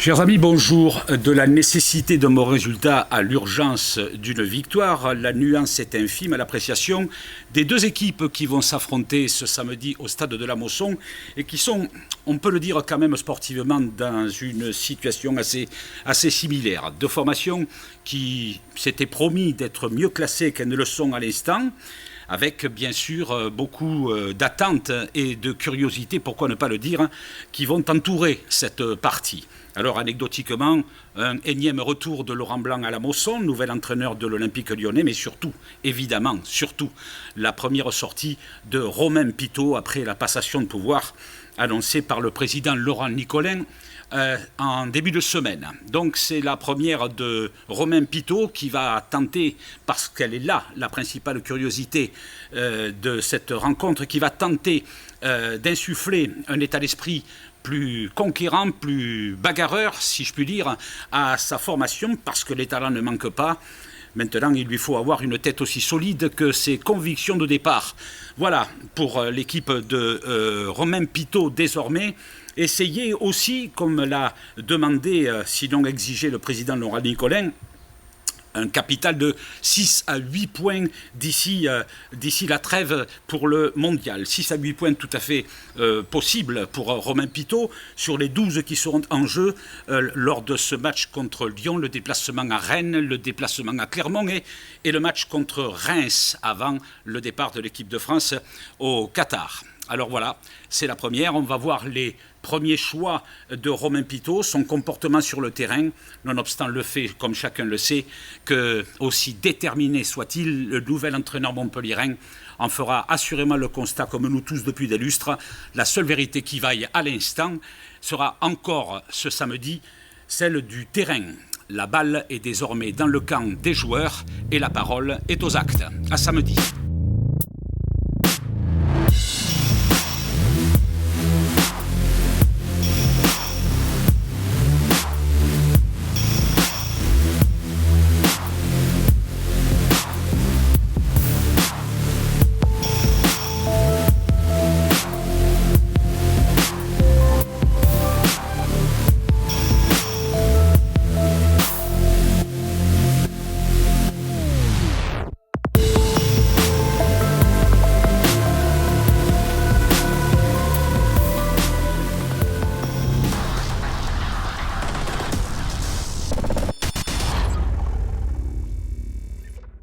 Chers amis, bonjour. De la nécessité d'un bon résultat à l'urgence d'une victoire, la nuance est infime à l'appréciation des deux équipes qui vont s'affronter ce samedi au stade de la Mosson et qui sont, on peut le dire quand même sportivement, dans une situation assez similaire. Deux formations qui s'étaient promis d'être mieux classées qu'elles ne le sont à l'instant, avec bien sûr beaucoup d'attentes et de curiosité, pourquoi ne pas le dire, qui vont entourer cette partie. Alors anecdotiquement, un énième retour de Laurent Blanc à la Mosson, nouvel entraîneur de l'Olympique Lyonnais, mais surtout, évidemment, la première sortie de Romain Pitot après la passation de pouvoir annoncée par le président Laurent Nicolin en début de semaine. Donc c'est la première de Romain Pitot qui va tenter, parce qu'elle est là, la principale curiosité de cette rencontre, qui va tenter d'insuffler un état d'esprit plus conquérant, plus bagarreur, si je puis dire, à sa formation, parce que les talents ne manquent pas. Maintenant, il lui faut avoir une tête aussi solide que ses convictions de départ. Voilà, pour l'équipe de Romain Pitot désormais. Essayez aussi, comme l'a demandé, sinon exigé le président Laurent Nicolin, un capital de 6 à 8 points d'ici la trêve pour le mondial. 6 à 8 points tout à fait possible pour Romain Pitot sur les 12 qui seront en jeu lors de ce match contre Lyon, le déplacement à Rennes, le déplacement à Clermont et le match contre Reims avant le départ de l'équipe de France au Qatar. Alors voilà, c'est la première. On va voir les premiers choix de Romain Pitot, son comportement sur le terrain, nonobstant le fait, comme chacun le sait, que aussi déterminé soit-il, le nouvel entraîneur montpelliérain en fera assurément le constat, comme nous tous depuis des lustres. La seule vérité qui vaille à l'instant sera encore ce samedi celle du terrain. La balle est désormais dans le camp des joueurs et la parole est aux actes. À samedi.